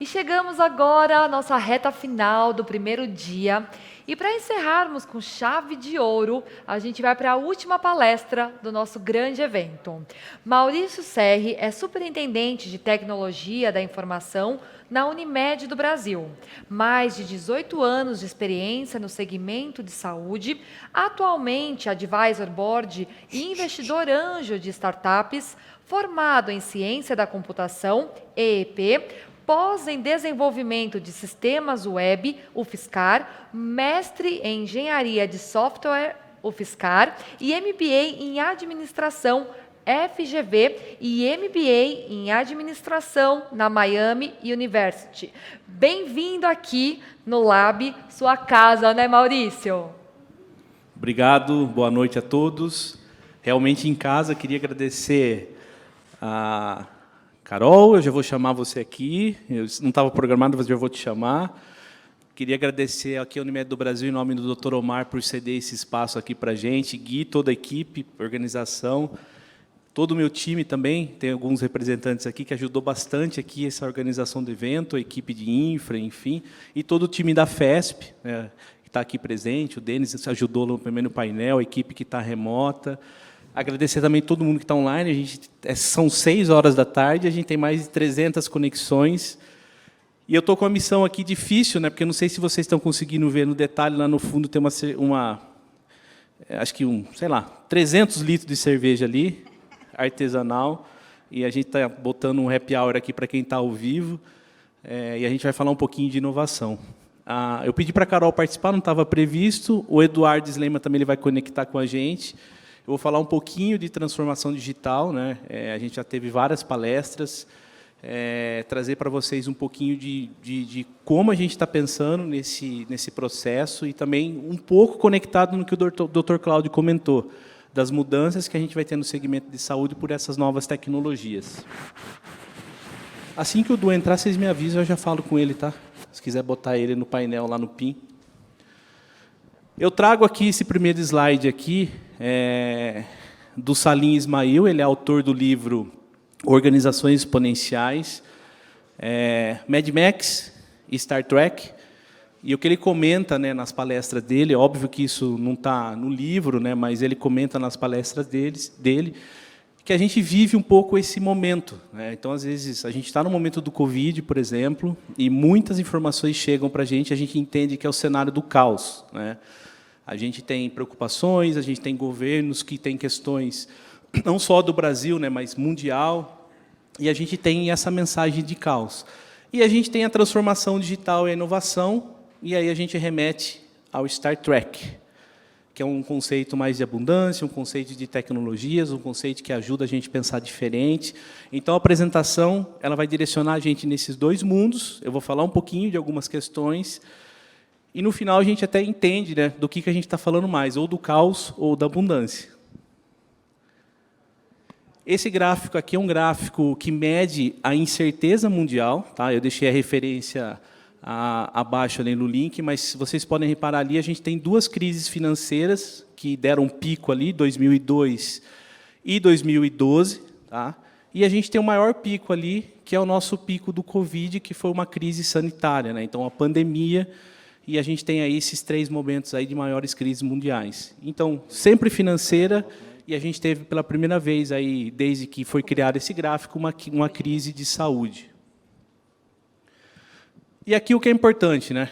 E chegamos agora à nossa reta final do primeiro dia. E para encerrarmos com chave de ouro, a gente vai para a última palestra do nosso grande evento. Maurício Serri é superintendente de tecnologia da informação na Unimed do Brasil. Mais de 18 anos de experiência no segmento de saúde, atualmente Advisor Board e investidor anjo de startups, formado em ciência da computação, EEP, pós em desenvolvimento de sistemas web, UFSCar, mestre em engenharia de software, UFSCar, e MBA em administração, FGV, e MBA em administração na Miami University. Bem-vindo aqui no Lab, sua casa, né, Maurício? Obrigado, boa noite a todos. Realmente em casa, queria agradecer a Carol, eu já vou chamar você aqui, eu não estava programado, mas já vou te chamar. Queria agradecer aqui a Unimed do Brasil, em nome do Dr. Omar, por ceder esse espaço aqui para a gente, Gui, toda a equipe, organização, todo o meu time também, tem alguns representantes aqui que ajudou bastante aqui essa organização do evento, a equipe de infra, enfim, e todo o time da FESP, né, que está aqui presente, o Denis ajudou no primeiro painel, a equipe que está remota. Agradecer também todo mundo que está online. São 6 horas da tarde, a gente tem mais de 300 conexões. E eu estou com uma missão aqui difícil, né, porque eu não sei se vocês estão conseguindo ver no detalhe, lá no fundo tem acho que sei lá, 300 litros de cerveja ali, artesanal, e a gente está botando um happy hour aqui para quem está ao vivo, e a gente vai falar um pouquinho de inovação. Eu pedi para a Carol participar, não estava previsto, o Eduardo Slema também ele vai conectar com a gente. Eu vou falar um pouquinho de transformação digital, né? A gente já teve várias palestras, trazer para vocês um pouquinho de como a gente está pensando nesse processo e também um pouco conectado no que o Dr. Cláudio comentou, das mudanças que a gente vai ter no segmento de saúde por essas novas tecnologias. Assim que o Du entrar, vocês me avisam, eu já falo com ele, tá? Se quiser botar ele no painel lá no PIN. Eu trago aqui esse primeiro slide aqui, do Salim Ismail, ele é autor do livro Organizações Exponenciais, Mad Max e Star Trek, e o que ele comenta, né, nas palestras dele, óbvio que isso não está no livro, né, mas ele comenta nas palestras dele, que a gente vive um pouco esse momento, né? Então, às vezes, a gente está no momento do Covid, por exemplo, e muitas informações chegam para a gente entende que é o cenário do caos, né? A gente tem preocupações, a gente tem governos que têm questões não só do Brasil, né, mas mundial, e a gente tem essa mensagem de caos. E a gente tem a transformação digital e a inovação, e aí a gente remete ao Star Trek, que é um conceito mais de abundância, um conceito de tecnologias, um conceito que ajuda a gente a pensar diferente. Então, a apresentação ela vai direcionar a gente nesses dois mundos, eu vou falar um pouquinho de algumas questões, e, no final, a gente até entende, né, do que a gente está falando mais, ou do caos ou da abundância. Esse gráfico aqui é um gráfico que mede a incerteza mundial. Tá? Eu deixei a referência abaixo ali no link, mas vocês podem reparar ali, a gente tem 2 crises financeiras que deram um pico ali, 2002 e 2012. Tá? E a gente tem o maior pico ali, que é o nosso pico do Covid, que foi uma crise sanitária, né? Então, a pandemia. E a gente tem aí esses 3 momentos aí de maiores crises mundiais. Então, sempre financeira, e a gente teve pela primeira vez, aí, desde que foi criado esse gráfico, uma crise de saúde. E aqui o que é importante, né?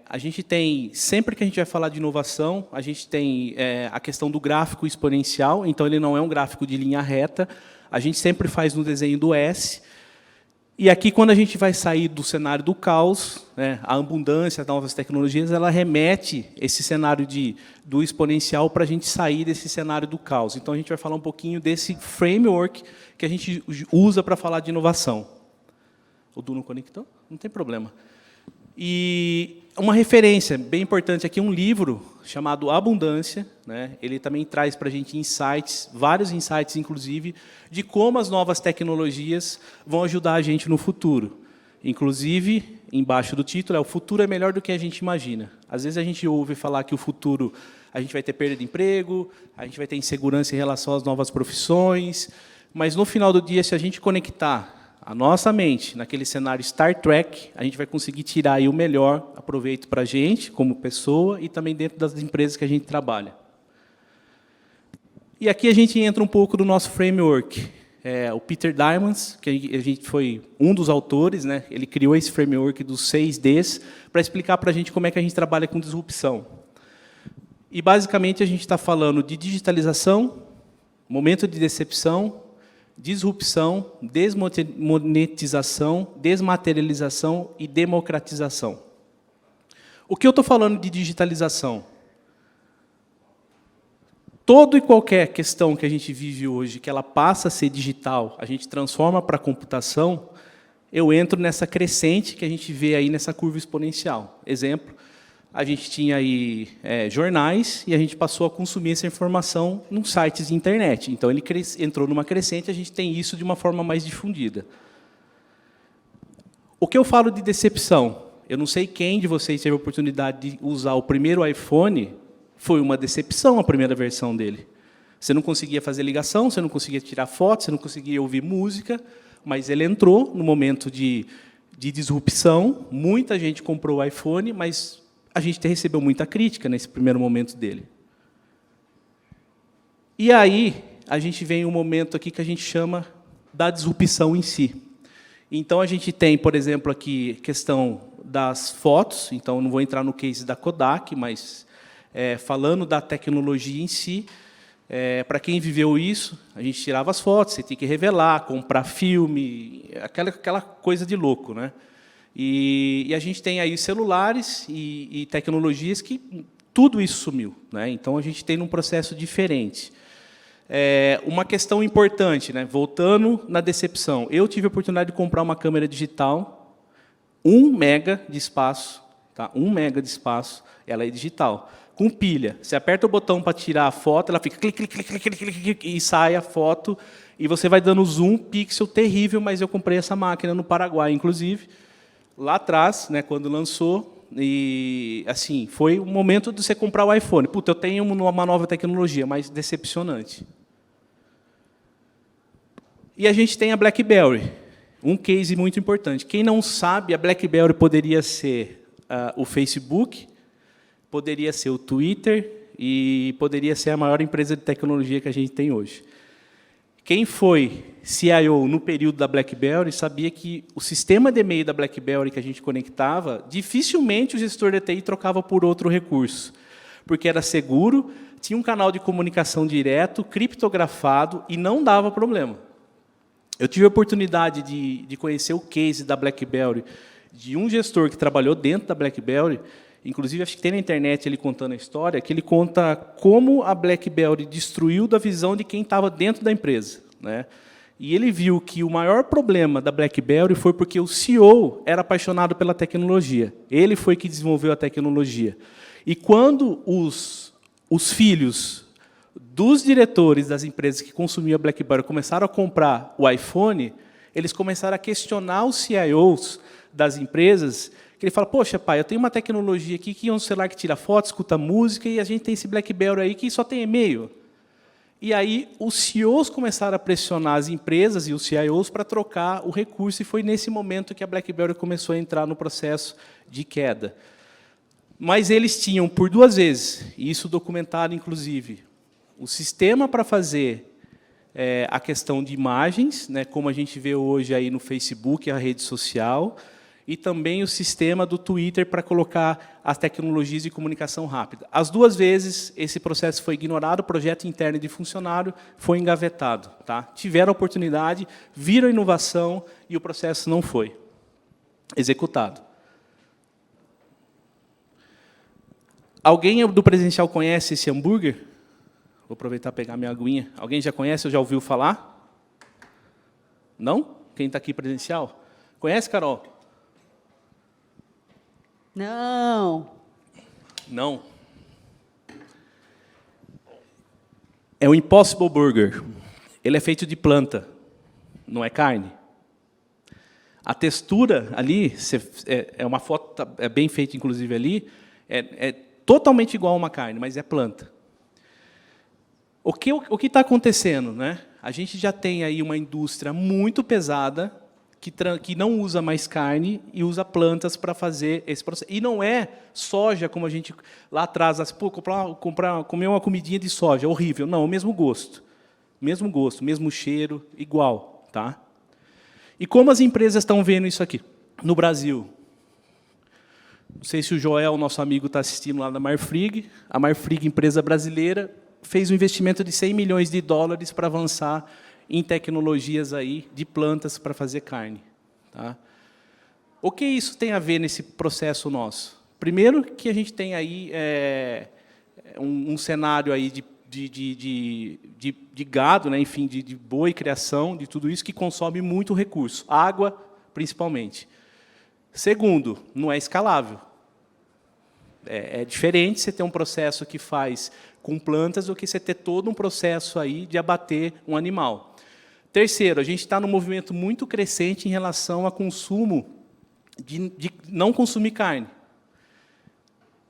A gente tem, sempre que a gente vai falar de inovação, a gente tem a questão do gráfico exponencial, então ele não é um gráfico de linha reta, a gente sempre faz no desenho do S. E aqui, quando a gente vai sair do cenário do caos, né, a abundância, as novas tecnologias, ela remete esse cenário do exponencial para a gente sair desse cenário do caos. Então, a gente vai falar um pouquinho desse framework que a gente usa para falar de inovação. O Du não conectou? Não tem problema. E uma referência bem importante aqui, um livro chamado Abundância, né? Ele também traz para a gente insights, vários insights, inclusive, de como as novas tecnologias vão ajudar a gente no futuro. Inclusive, embaixo do título, o futuro é melhor do que a gente imagina. Às vezes a gente ouve falar que o futuro, a gente vai ter perda de emprego, a gente vai ter insegurança em relação às novas profissões, mas no final do dia, se a gente conectar a nossa mente naquele cenário Star Trek, a gente vai conseguir tirar aí o melhor aproveito para a gente, como pessoa, e também dentro das empresas que a gente trabalha. E aqui a gente entra um pouco do nosso framework. O Peter Diamandis, que a gente foi um dos autores, né, ele criou esse framework dos 6Ds para explicar para a gente como é que a gente trabalha com disrupção. E, basicamente, a gente está falando de digitalização, momento de decepção, disrupção, desmonetização, desmaterialização e democratização. O que eu estou falando de digitalização? Toda e qualquer questão que a gente vive hoje, que ela passa a ser digital, a gente transforma para a computação, eu entro nessa crescente que a gente vê aí nessa curva exponencial. Exemplo, a gente tinha aí jornais e a gente passou a consumir essa informação nos sites de internet. Então, ele entrou numa crescente, a gente tem isso de uma forma mais difundida. O que eu falo de decepção? Eu não sei quem de vocês teve a oportunidade de usar o primeiro iPhone. Foi uma decepção a primeira versão dele. Você não conseguia fazer ligação, você não conseguia tirar foto, você não conseguia ouvir música, mas ele entrou no momento de disrupção. Muita gente comprou o iPhone, mas a gente recebeu muita crítica nesse primeiro momento dele. E aí, a gente vem um momento aqui que a gente chama da disrupção em si. Então, a gente tem, por exemplo, aqui questão das fotos. Então, não vou entrar no case da Kodak, mas falando da tecnologia em si, para quem viveu isso, a gente tirava as fotos, você tinha que revelar, comprar filme, aquela coisa de louco, né? E a gente tem aí celulares e tecnologias que tudo isso sumiu, né? Então, a gente tem um processo diferente. Uma questão importante, né? Voltando na decepção. Eu tive a oportunidade de comprar uma câmera digital, 1 mega de espaço, tá? 1 mega de espaço, ela é digital. Com pilha. Você aperta o botão para tirar a foto, ela fica clique, clique, clique, clique, clique, e sai a foto, e você vai dando zoom, pixel terrível, mas eu comprei essa máquina no Paraguai, inclusive, lá atrás, né, quando lançou, e assim, foi o momento de você comprar o iPhone. Puta, eu tenho uma nova tecnologia, mas decepcionante. E a gente tem a BlackBerry, um case muito importante. Quem não sabe, a BlackBerry poderia ser o Facebook, poderia ser o Twitter e poderia ser a maior empresa de tecnologia que a gente tem hoje. Quem foi CIO no período da BlackBerry sabia que o sistema de e-mail da BlackBerry que a gente conectava, dificilmente o gestor de TI trocava por outro recurso, porque era seguro, tinha um canal de comunicação direto, criptografado e não dava problema. Eu tive a oportunidade de conhecer o case da BlackBerry, de um gestor que trabalhou dentro da BlackBerry. Inclusive, acho que tem na internet ele contando a história, que ele conta como a BlackBerry destruiu da visão de quem estava dentro da empresa, né? E ele viu que o maior problema da BlackBerry foi porque o CEO era apaixonado pela tecnologia. Ele foi que desenvolveu a tecnologia. E quando os filhos dos diretores das empresas que consumiam a BlackBerry começaram a comprar o iPhone, eles começaram a questionar os CIOs das empresas, que ele fala, poxa, pai, eu tenho uma tecnologia aqui que é um celular que tira foto, escuta música, e a gente tem esse BlackBerry aí que só tem e-mail. E aí os CEOs começaram a pressionar as empresas e os CIOs para trocar o recurso, e foi nesse momento que a BlackBerry começou a entrar no processo de queda. Mas eles tinham, por 2 vezes, e isso documentado, inclusive, o sistema para fazer a questão de imagens, né, como a gente vê hoje aí no Facebook, a rede social, e também o sistema do Twitter para colocar as tecnologias de comunicação rápida. As 2 vezes, esse processo foi ignorado, o projeto interno de funcionário foi engavetado. Tá? Tiveram a oportunidade, viram a inovação e o processo não foi executado. Alguém do presencial conhece esse hambúrguer? Vou aproveitar e pegar minha aguinha. Alguém já conhece ou já ouviu falar? Não? Quem está aqui presencial? Conhece, Carol? Não. Não. É o Impossible Burger. Ele é feito de planta, não é carne. A textura ali, é uma foto bem feita, inclusive, ali, é totalmente igual a uma carne, mas é planta. O que está acontecendo, né? A gente já tem aí uma indústria muito pesada que não usa mais carne e usa plantas para fazer esse processo. E não é soja, como a gente lá atrás, pô, comer uma comidinha de soja, horrível. Não, o mesmo gosto, mesmo cheiro, igual. Tá? E como as empresas estão vendo isso aqui? No Brasil, não sei se o Joel, nosso amigo, está assistindo lá da Marfrig. A Marfrig, empresa brasileira, fez um investimento de 100 milhões de dólares para avançar em tecnologias aí de plantas para fazer carne. Tá? O que isso tem a ver nesse processo nosso? Primeiro, que a gente tem aí um cenário aí de gado, né, enfim, de boi, criação, de tudo isso, que consome muito recurso, água, principalmente. Segundo, não é escalável. É diferente você ter um processo que faz com plantas do que você ter todo um processo aí de abater um animal. Terceiro, a gente está num movimento muito crescente em relação a consumo de não consumir carne.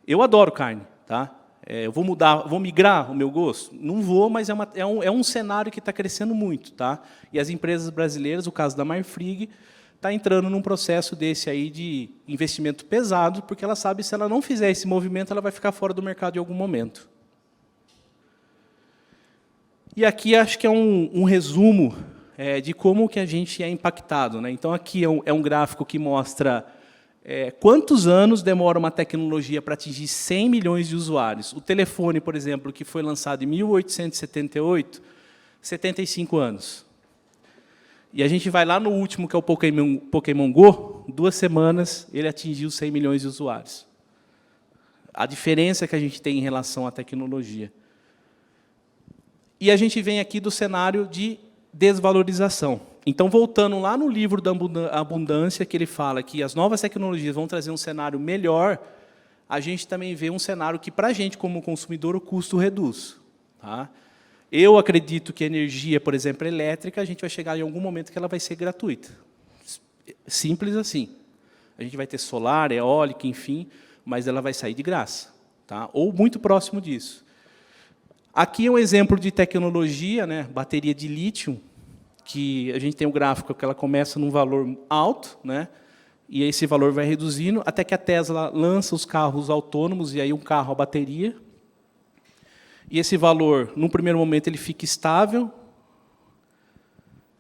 Eu adoro carne, tá? Eu vou migrar o meu gosto? Não vou, mas é um cenário que está crescendo muito, tá? E as empresas brasileiras, o caso da Marfrig, está entrando num processo desse aí de investimento pesado, porque ela sabe que se ela não fizer esse movimento, ela vai ficar fora do mercado em algum momento. E aqui acho que é um resumo de como que a gente é impactado, né? Então, aqui é um gráfico que mostra quantos anos demora uma tecnologia para atingir 100 milhões de usuários. O telefone, por exemplo, que foi lançado em 1878, 75 anos. E a gente vai lá no último, que é o Pokémon Go, 2 semanas, ele atingiu 100 milhões de usuários. A diferença que a gente tem em relação à tecnologia. E a gente vem aqui do cenário de desvalorização. Então, voltando lá no livro da Abundância, que ele fala que as novas tecnologias vão trazer um cenário melhor, a gente também vê um cenário que, para a gente, como consumidor, o custo reduz. Tá? Eu acredito que a energia, por exemplo, elétrica, a gente vai chegar em algum momento que ela vai ser gratuita. Simples assim. A gente vai ter solar, eólica, enfim, mas ela vai sair de graça. Tá? Ou muito próximo disso. Aqui é um exemplo de tecnologia, né, bateria de lítio, que a gente tem um gráfico que ela começa num valor alto, né, e esse valor vai reduzindo, até que a Tesla lança os carros autônomos, e aí um carro a bateria. E esse valor, num primeiro momento, ele fica estável,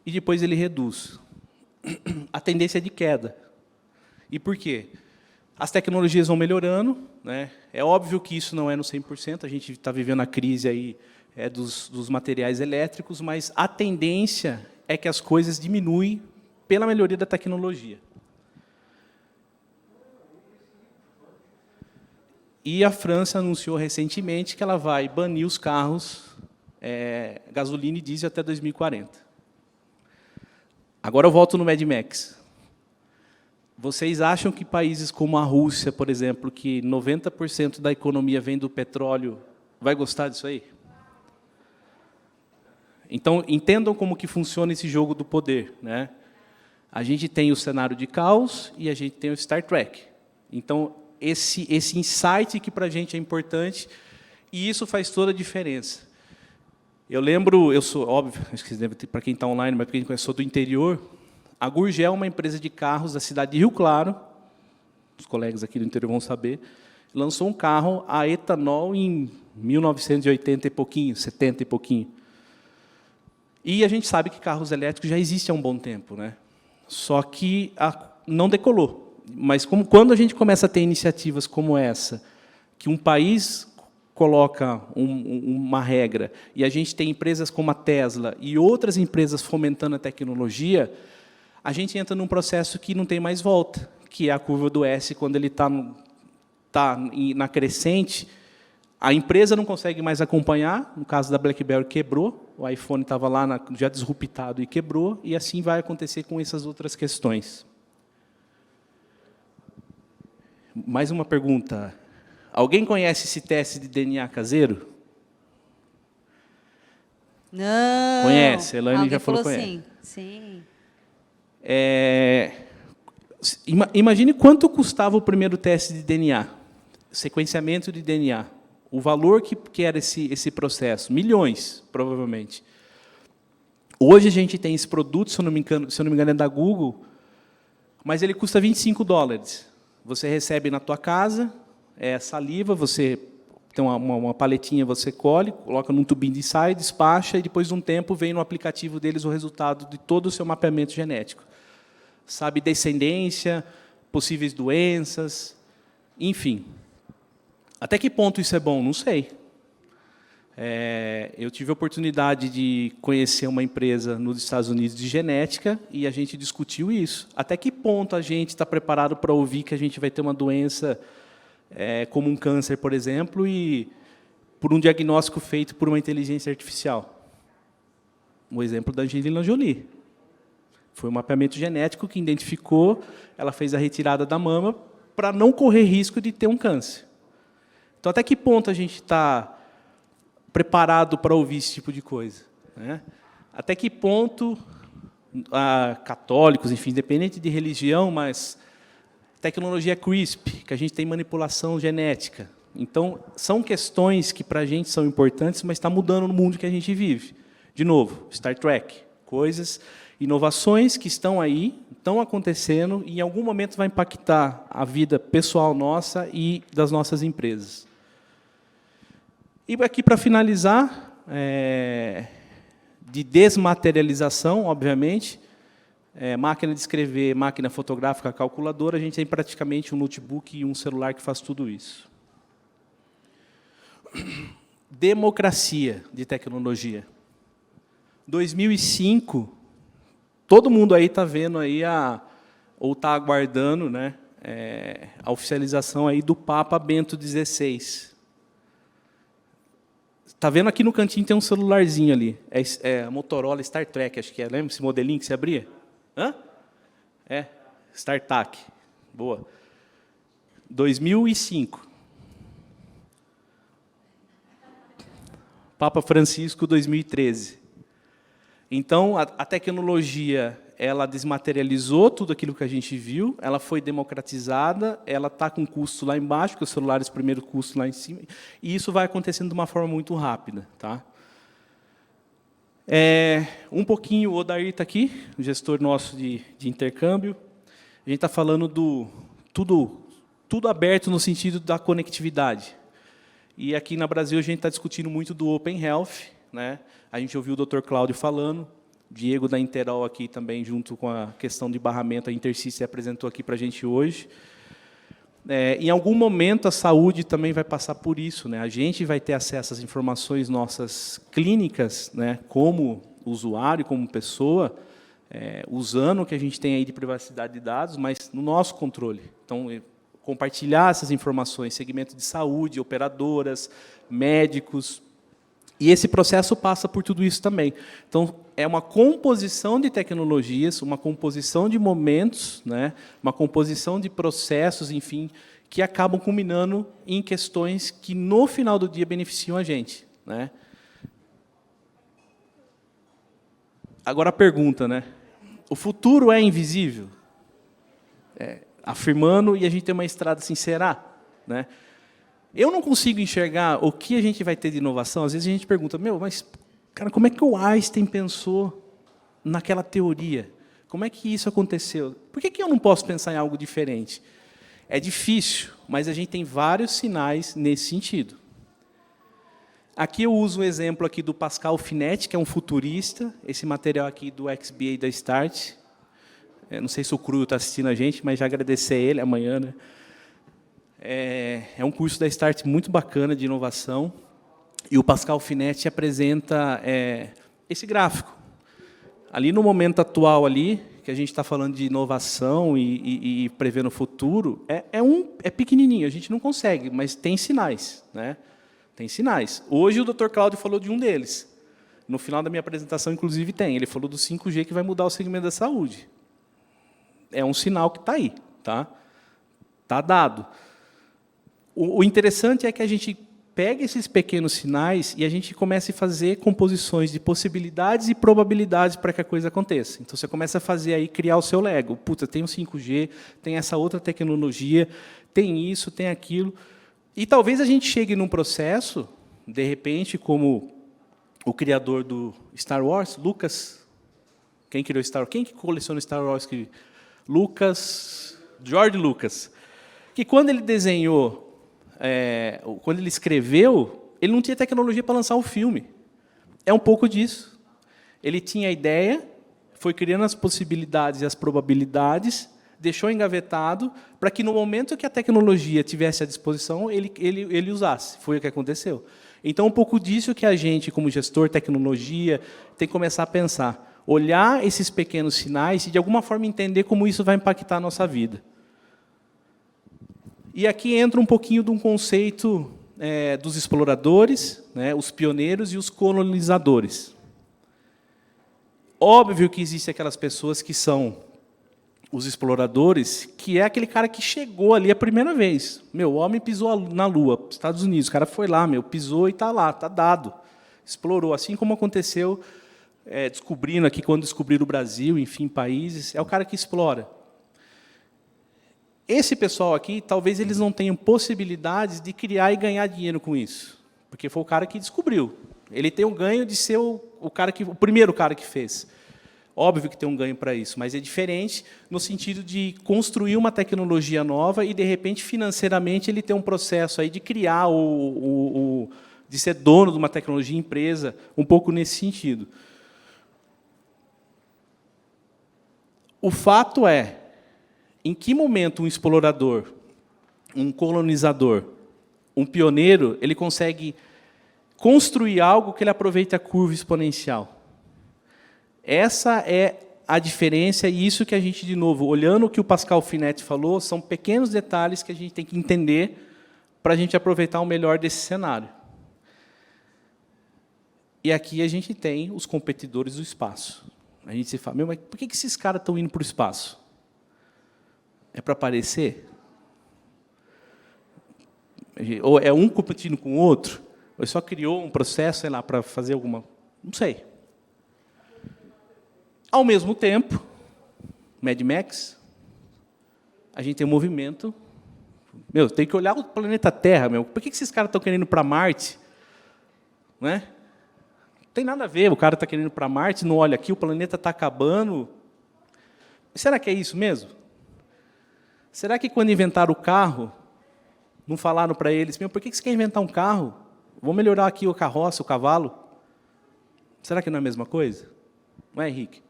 e depois ele reduz. A tendência é de queda. E por quê? As tecnologias vão melhorando, né? É óbvio que isso não é no 100%, a gente está vivendo a crise aí, dos materiais elétricos, mas a tendência é que as coisas diminuem pela melhoria da tecnologia. E a França anunciou recentemente que ela vai banir os carros gasolina e diesel até 2040. Agora eu volto no Mad Max. Vocês acham que países como a Rússia, por exemplo, que 90% da economia vem do petróleo, vai gostar disso aí? Então, entendam como que funciona esse jogo do poder, né? A gente tem o cenário de caos e a gente tem o Star Trek. Então, esse insight que para a gente é importante, e isso faz toda a diferença. Eu lembro, eu sou, óbvio, acho que deve ter para quem está online, mas para quem conhece, sou do interior. A Gurgel é uma empresa de carros da cidade de Rio Claro, os colegas aqui do interior vão saber, lançou um carro a etanol em 1980 e pouquinho, 70 e pouquinho. E a gente sabe que carros elétricos já existem há um bom tempo, né? Só que não decolou. Mas quando a gente começa a ter iniciativas como essa, que um país coloca uma regra, e a gente tem empresas como a Tesla e outras empresas fomentando a tecnologia, a gente entra num processo que não tem mais volta, que é a curva do S, quando ele está na crescente, a empresa não consegue mais acompanhar, no caso da BlackBerry quebrou, o iPhone estava lá já disruptado e quebrou, e assim vai acontecer com essas outras questões. Mais uma pergunta. Alguém conhece esse teste de DNA caseiro? Não. Conhece? A Elaine Alguém já falou que falou conhece. sim. Imagine quanto custava o primeiro teste de DNA, sequenciamento de DNA. O valor que era esse processo, milhões, provavelmente. Hoje a gente tem esse produto, se eu não me engano é da Google, mas ele custa $25. Você recebe na tua casa, é saliva, você tem uma paletinha, você colhe, coloca num tubinho de ensaio, despacha, e depois de um tempo vem no aplicativo deles o resultado de todo o seu mapeamento genético. Sabe descendência, possíveis doenças, enfim. Até que ponto isso é bom? Não sei. Eu tive a oportunidade de conhecer uma empresa nos Estados Unidos de genética e a gente discutiu isso. Até que ponto a gente está preparado para ouvir que a gente vai ter uma doença como um câncer, por exemplo, e por um diagnóstico feito por uma inteligência artificial? O exemplo da Angelina Jolie. Foi um mapeamento genético que identificou, ela fez a retirada da mama para não correr risco de ter um câncer. Então, até que ponto a gente está preparado para ouvir esse tipo de coisa, né? Até que ponto católicos, enfim, independente de religião, mas tecnologia CRISPR, que a gente tem manipulação genética. Então, são questões que para a gente são importantes, mas está mudando no mundo que a gente vive. De novo, Star Trek, coisas, inovações que estão aí, estão acontecendo e em algum momento vai impactar a vida pessoal nossa e das nossas empresas. E aqui, para finalizar, de desmaterialização, obviamente, máquina de escrever, máquina fotográfica, calculadora, a gente tem praticamente um notebook e um celular que faz tudo isso. Democracia de tecnologia. 2005, todo mundo aí está vendo aí ou está aguardando, né, a oficialização aí do Papa Bento XVI. Está vendo aqui no cantinho tem um celularzinho ali. É a Motorola Star Trek, acho que é. Lembra esse modelinho que você abria? Hã? StarTAC. Boa. 2005. Papa Francisco, 2013. Então, a tecnologia, ela desmaterializou tudo aquilo que a gente viu, ela foi democratizada, ela está com custo lá embaixo, porque os celulares, primeiro custo lá em cima, e isso vai acontecendo de uma forma muito rápida. Tá? Um pouquinho, o Odair está aqui, o gestor nosso de intercâmbio. A gente está falando do tudo aberto no sentido da conectividade. E aqui no Brasil a gente está discutindo muito do Open Health, né? A gente ouviu o Dr. Cláudio falando, Diego da Interol aqui também, junto com a questão de barramento, a Intersystems apresentou aqui para a gente hoje. Em algum momento, a saúde também vai passar por isso, né? A gente vai ter acesso às informações nossas clínicas, né, como usuário, como pessoa, usando o que a gente tem aí de privacidade de dados, mas no nosso controle. Então, compartilhar essas informações, segmento de saúde, operadoras, médicos. E esse processo passa por tudo isso também. Então, é uma composição de tecnologias, uma composição de momentos, né, uma composição de processos, enfim, que acabam culminando em questões que, no final do dia, beneficiam a gente. Né? Agora a pergunta, né? O futuro é invisível? Afirmando, e a gente tem uma estrada assim, será? Né? Eu não consigo enxergar o que a gente vai ter de inovação. Às vezes a gente pergunta, mas, cara, como é que o Einstein pensou naquela teoria? Como é que isso aconteceu? Por que eu não posso pensar em algo diferente? É difícil, mas a gente tem vários sinais nesse sentido. Aqui eu uso um exemplo aqui do Pascal Finetti, que é um futurista. Esse material aqui do XBA da Start. Não sei se o Cruio está assistindo a gente, mas já agradecer a ele amanhã, né? É um curso da Start muito bacana de inovação, e o Pascal Finetti apresenta esse gráfico. Ali no momento atual, ali, que a gente está falando de inovação e prevendo o futuro, é pequenininho, a gente não consegue, mas tem sinais. Né? Tem sinais. Hoje o Dr. Cláudio falou de um deles. No final da minha apresentação, inclusive, tem. Ele falou do 5G que vai mudar o segmento da saúde. É um sinal que está aí. Tá dado. O interessante é que a gente pega esses pequenos sinais e a gente começa a fazer composições de possibilidades e probabilidades para que a coisa aconteça. Então, você começa a fazer aí, criar o seu Lego. Puta, tem o 5G, tem essa outra tecnologia, tem isso, tem aquilo. E talvez a gente chegue num processo, de repente, como o criador do Star Wars, Lucas, quem criou Star Wars? Quem que coleciona Star Wars? George Lucas, que quando ele desenhou, quando ele escreveu, ele não tinha tecnologia para lançar o filme. É um pouco disso. Ele tinha a ideia, foi criando as possibilidades e as probabilidades, deixou engavetado, para que, no momento que a tecnologia tivesse à disposição, ele usasse. Foi o que aconteceu. Então, um pouco disso que a gente, como gestor de tecnologia, tem que começar a pensar. Olhar esses pequenos sinais e, de alguma forma, entender como isso vai impactar a nossa vida. E aqui entra um pouquinho de um conceito dos exploradores, né, os pioneiros e os colonizadores. Óbvio que existem aquelas pessoas que são os exploradores, que é aquele cara que chegou ali a primeira vez. O homem pisou na Lua, Estados Unidos, o cara foi lá, pisou e está lá, está dado. Explorou, assim como aconteceu, descobrindo aqui, quando descobriram o Brasil, enfim, países, é o cara que explora. Esse pessoal aqui, talvez eles não tenham possibilidades de criar e ganhar dinheiro com isso, porque foi o cara que descobriu. Ele tem um ganho de ser o primeiro cara que fez. Óbvio que tem um ganho para isso, mas é diferente no sentido de construir uma tecnologia nova e, de repente, financeiramente, ele tem um processo aí de criar, de ser dono de uma tecnologia, empresa, um pouco nesse sentido. O fato é, em que momento um explorador, um colonizador, um pioneiro, ele consegue construir algo que ele aproveite a curva exponencial? Essa é a diferença, e isso que a gente, de novo, olhando o que o Pascal Finetti falou, são pequenos detalhes que a gente tem que entender para a gente aproveitar o melhor desse cenário. E aqui a gente tem os competidores do espaço. A gente se fala, mas por que esses caras estão indo para o espaço? É para aparecer? Ou é um competindo com o outro? Ou só criou um processo, sei lá, para fazer alguma... Não sei. Ao mesmo tempo, Mad Max, a gente tem um movimento... tem que olhar o planeta Terra. Por que esses caras estão querendo ir para Marte? Não é? Não tem nada a ver, o cara está querendo ir para Marte, não olha aqui, o planeta está acabando. Será que é isso mesmo? Será que, quando inventaram o carro, não falaram para eles, por que você quer inventar um carro? Vamos melhorar aqui a carroça, o cavalo? Será que não é a mesma coisa? Não é, Henrique?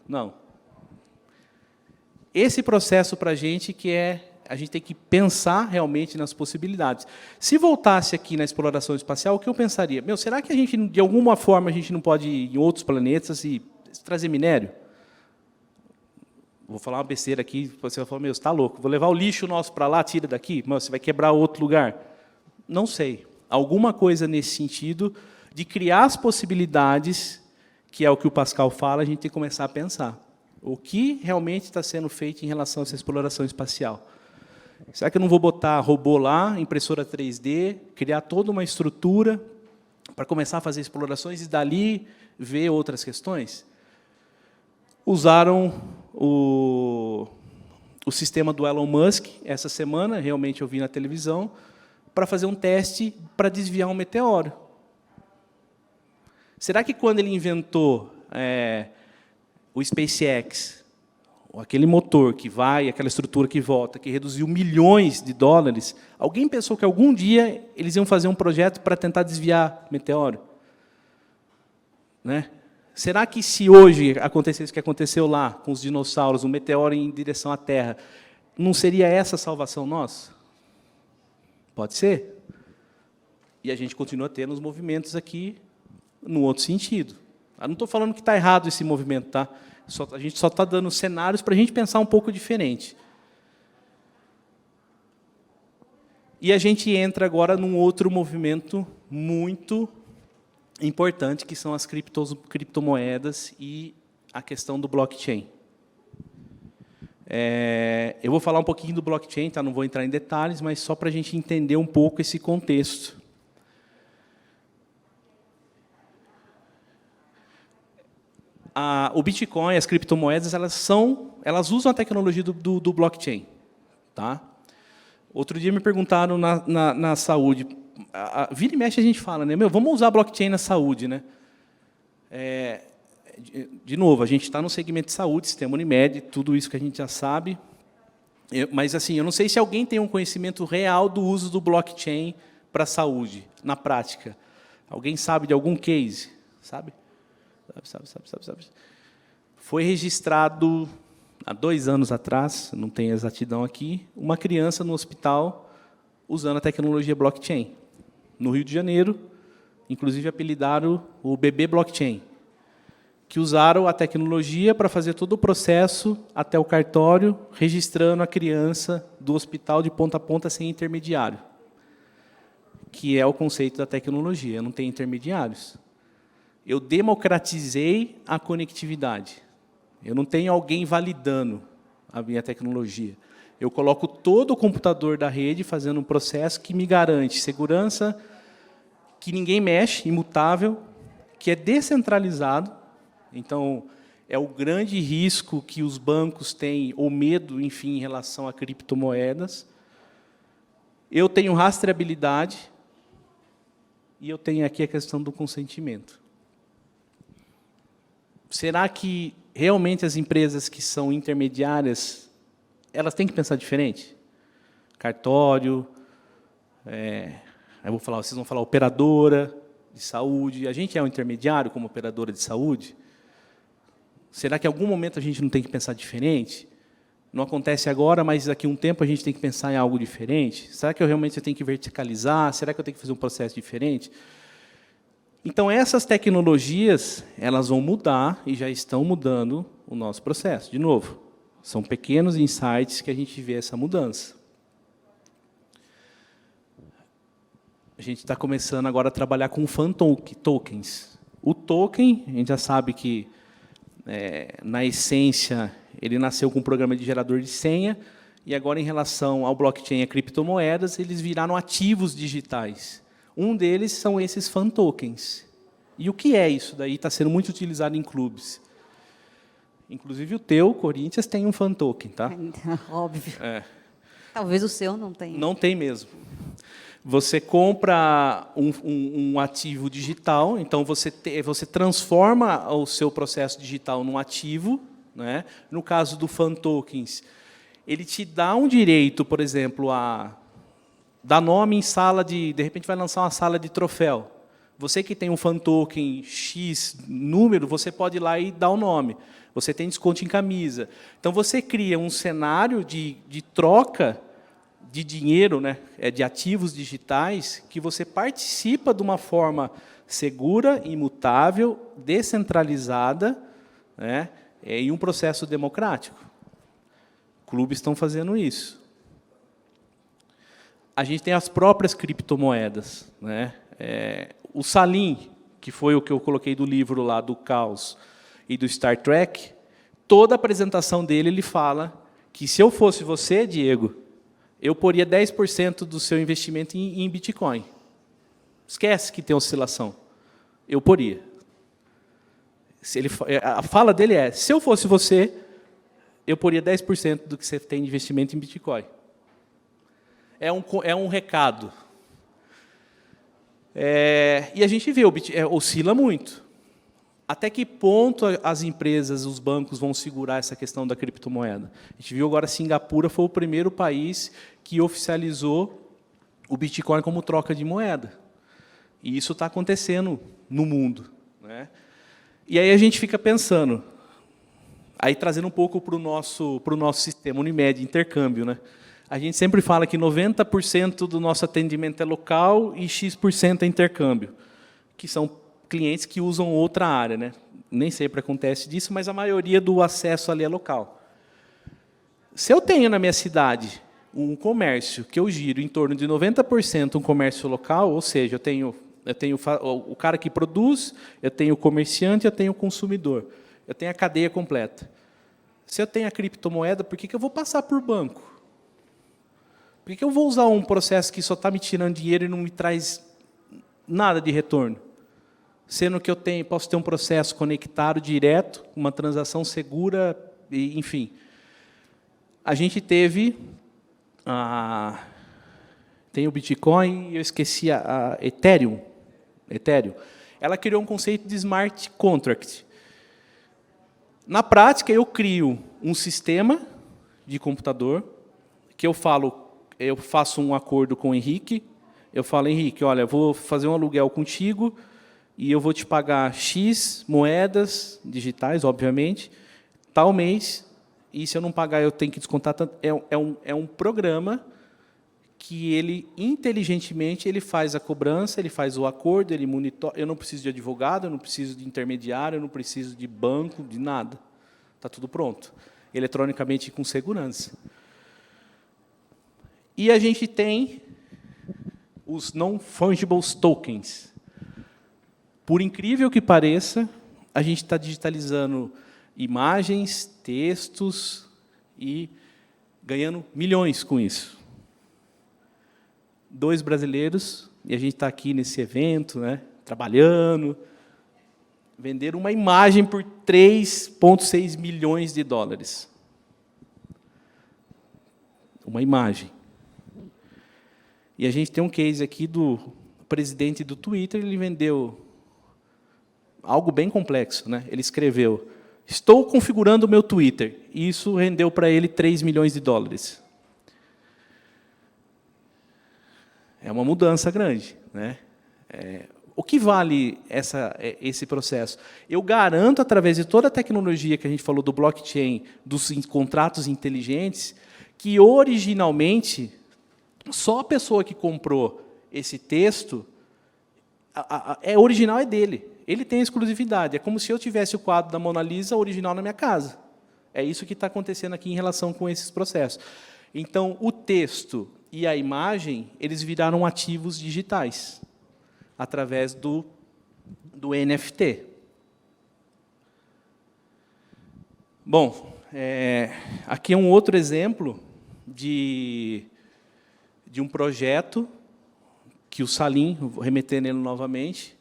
Não. Esse processo para a gente a gente tem que pensar realmente nas possibilidades. Se voltasse aqui na exploração espacial, o que eu pensaria? Será que a gente, de alguma forma, a gente não pode ir em outros planetas e trazer minério? Vou falar uma besteira aqui, você vai falar, você está louco, vou levar o lixo nosso para lá, tira daqui, você vai quebrar outro lugar. Não sei. Alguma coisa nesse sentido de criar as possibilidades, que é o que o Pascal fala, a gente tem que começar a pensar. O que realmente está sendo feito em relação a essa exploração espacial? Será que eu não vou botar robô lá, impressora 3D, criar toda uma estrutura para começar a fazer explorações e, dali, ver outras questões? Usaram o sistema do Elon Musk, essa semana, realmente eu vi na televisão, para fazer um teste para desviar um meteoro. Será que, quando ele inventou o SpaceX, aquele motor que vai, aquela estrutura que volta, que reduziu milhões de dólares, alguém pensou que algum dia eles iam fazer um projeto para tentar desviar meteoro? Né? Será que, se hoje acontecesse o que aconteceu lá, com os dinossauros, um meteoro em direção à Terra, não seria essa a salvação nossa? Pode ser. E a gente continua tendo os movimentos aqui no outro sentido. Eu não estou falando que está errado esse movimento, tá? A gente só está dando cenários para a gente pensar um pouco diferente. E a gente entra agora num outro movimento muito importante, que são as criptomoedas e a questão do blockchain. Eu vou falar um pouquinho do blockchain, tá? Não vou entrar em detalhes, mas só para a gente entender um pouco esse contexto. O Bitcoin, as criptomoedas, elas usam a tecnologia do blockchain. Tá? Outro dia me perguntaram na saúde, vira e mexe a gente fala, né? Vamos usar blockchain na saúde, né? de novo, a gente está no segmento de saúde, sistema Unimed, tudo isso que a gente já sabe. Mas assim, eu não sei se alguém tem um conhecimento real do uso do blockchain para a saúde, na prática. Alguém sabe de algum case? Sabe? Sabe. Foi registrado, há 2 anos atrás, não tem exatidão aqui, uma criança no hospital usando a tecnologia blockchain. No Rio de Janeiro, inclusive apelidaram o bebê blockchain, que usaram a tecnologia para fazer todo o processo até o cartório, registrando a criança do hospital de ponta a ponta sem intermediário, que é o conceito da tecnologia, não tem intermediários. Eu democratizei a conectividade. Eu não tenho alguém validando a minha tecnologia. Eu coloco todo o computador da rede fazendo um processo que me garante segurança, que ninguém mexe, imutável, que é descentralizado. Então, é o grande risco que os bancos têm, ou medo, enfim, em relação a criptomoedas. Eu tenho rastreabilidade e eu tenho aqui a questão do consentimento. Será que realmente as empresas que são intermediárias, elas têm que pensar diferente? Cartório, eu vou falar, vocês vão falar operadora de saúde. A gente é um intermediário como operadora de saúde? Será que em algum momento a gente não tem que pensar diferente? Não acontece agora, mas daqui a um tempo a gente tem que pensar em algo diferente? Será que eu realmente tenho que verticalizar? Será que eu tenho que fazer um processo diferente? Então, essas tecnologias, elas vão mudar e já estão mudando o nosso processo. De novo, são pequenos insights que a gente vê essa mudança. A gente está começando agora a trabalhar com fan tokens. O token, a gente já sabe que, na essência, ele nasceu com um programa de gerador de senha, e agora, em relação ao blockchain e a criptomoedas, eles viraram ativos digitais. Um deles são esses fan tokens. E o que é isso daí? Está sendo muito utilizado em clubes. Inclusive o teu, Corinthians, tem um fan token, tá? Óbvio. Talvez o seu não tenha. Não tem mesmo. Você compra um ativo digital, então você transforma o seu processo digital num ativo, né? No caso do fan tokens, ele te dá um direito, por exemplo, a dar nome em sala de repente vai lançar uma sala de troféu. Você que tem um fan token X número, você pode ir lá e dar o nome. Você tem desconto em camisa. Então, você cria um cenário de troca de dinheiro, né, de ativos digitais, que você participa de uma forma segura, imutável, descentralizada, né, em um processo democrático. Clubes estão fazendo isso. A gente tem as próprias criptomoedas, né? O Salim, que foi o que eu coloquei do livro lá do Caos e do Star Trek, toda a apresentação dele ele fala que se eu fosse você, Diego, eu poria 10% do seu investimento em Bitcoin. Esquece que tem oscilação. Eu poria. A fala dele é, se eu fosse você, eu poria 10% do que você tem de investimento em Bitcoin. É um recado. E a gente vê, oscila muito. Até que ponto as empresas, os bancos vão segurar essa questão da criptomoeda? A gente viu agora Singapura foi o primeiro país que oficializou o Bitcoin como troca de moeda. E isso está acontecendo no mundo, né? E aí a gente fica pensando, aí trazendo um pouco para o nosso sistema Unimed, intercâmbio, né? A gente sempre fala que 90% do nosso atendimento é local e X% é intercâmbio, que são clientes que usam outra área, né? Nem sempre acontece disso, mas a maioria do acesso ali é local. Se eu tenho na minha cidade um comércio que eu giro em torno de 90% um comércio local, ou seja, eu tenho o cara que produz, eu tenho o comerciante, eu tenho o consumidor, eu tenho a cadeia completa. Se eu tenho a criptomoeda, por que eu vou passar por banco? Por que eu vou usar um processo que só está me tirando dinheiro e não me traz nada de retorno? Sendo que eu posso ter um processo conectado direto, uma transação segura, enfim. A gente teve tem o Bitcoin e eu esqueci a Ethereum. Ela criou um conceito de smart contract. Na prática, eu crio um sistema de computador que eu faço um acordo com o Henrique. Eu falo, Henrique, olha, eu vou fazer um aluguel contigo e eu vou te pagar X moedas digitais, obviamente, tal mês, e se eu não pagar, eu tenho que descontar tanto. É um programa que ele, inteligentemente, ele faz a cobrança, ele faz o acordo, ele monitora. Eu não preciso de advogado, eu não preciso de intermediário, eu não preciso de banco, de nada. Está tudo pronto. Eletronicamente, com segurança. E a gente tem os non-fungible tokens. Por incrível que pareça, a gente está digitalizando imagens, textos e ganhando milhões com isso. 2 brasileiros, e a gente está aqui nesse evento, né, trabalhando, venderam uma imagem por 3,6 milhões de dólares. Uma imagem. E a gente tem um case aqui do presidente do Twitter, ele vendeu algo bem complexo, né? Ele escreveu, estou configurando o meu Twitter, e isso rendeu para ele 3 milhões de dólares. É uma mudança grande, né? O que vale esse processo? Eu garanto, através de toda a tecnologia que a gente falou do blockchain, dos contratos inteligentes, que, originalmente, só a pessoa que comprou esse texto, original é dele. Ele tem a exclusividade. É como se eu tivesse o quadro da Mona Lisa original na minha casa. É isso que está acontecendo aqui em relação com esses processos. Então, o texto e a imagem, eles viraram ativos digitais, através do NFT. Bom, aqui é um outro exemplo de um projeto que o Salim, vou remeter nele novamente,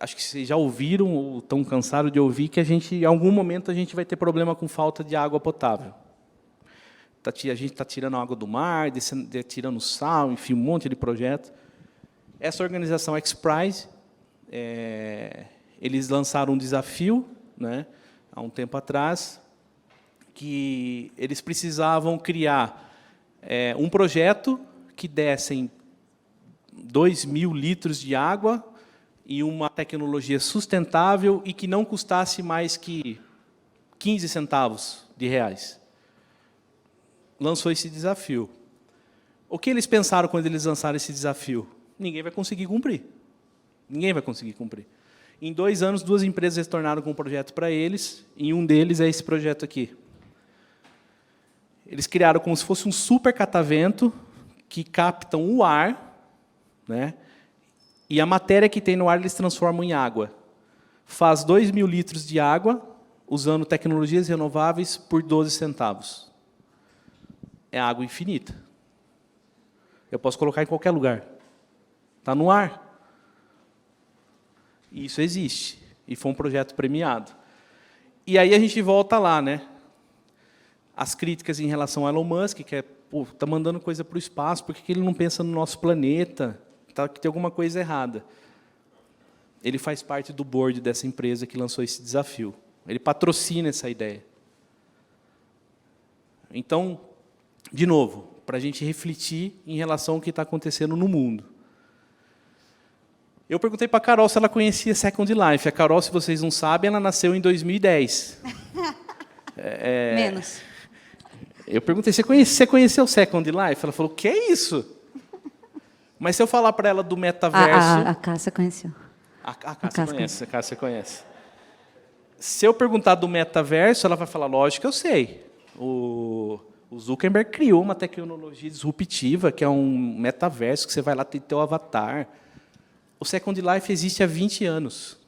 acho que vocês já ouviram ou estão cansados de ouvir que em algum momento a gente vai ter problema com falta de água potável. A gente está tirando água do mar, tirando sal, enfim, um monte de projeto. Essa organização XPRIZE, eles lançaram um desafio, né, há um tempo atrás, que eles precisavam criar um projeto que dessem 2.000 litros de água e uma tecnologia sustentável e que não custasse mais que 15 centavos de reais. Lançou esse desafio. O que eles pensaram quando eles lançaram esse desafio? Ninguém vai conseguir cumprir. Ninguém vai conseguir cumprir. Em 2 anos, 2 empresas retornaram com um projeto para eles, e um deles é esse projeto aqui. Eles criaram como se fosse um super catavento que captam o ar, né, e a matéria que tem no ar eles transformam em água. Faz 2.000 litros de água, usando tecnologias renováveis, por 12 centavos. É água infinita. Eu posso colocar em qualquer lugar. Está no ar. Isso existe. E foi um projeto premiado. E aí a gente volta lá, né? As críticas em relação a Elon Musk, que está mandando coisa para o espaço, por que ele não pensa no nosso planeta? Que tem alguma coisa errada. Ele faz parte do board dessa empresa que lançou esse desafio. Ele patrocina essa ideia. Então, de novo, para a gente refletir em relação ao que está acontecendo no mundo. Eu perguntei para a Carol se ela conhecia Second Life. A Carol, se vocês não sabem, ela nasceu em 2010. Menos. Eu perguntei, você conheceu Second Life? Ela falou, o que é isso? Mas se eu falar para ela do metaverso... A Cássia conheceu. A Cássia conhece. Se eu perguntar do metaverso, ela vai falar, lógico que eu sei. O Zuckerberg criou uma tecnologia disruptiva, que é um metaverso, que você vai lá ter teu avatar. O Second Life existe há 20 anos.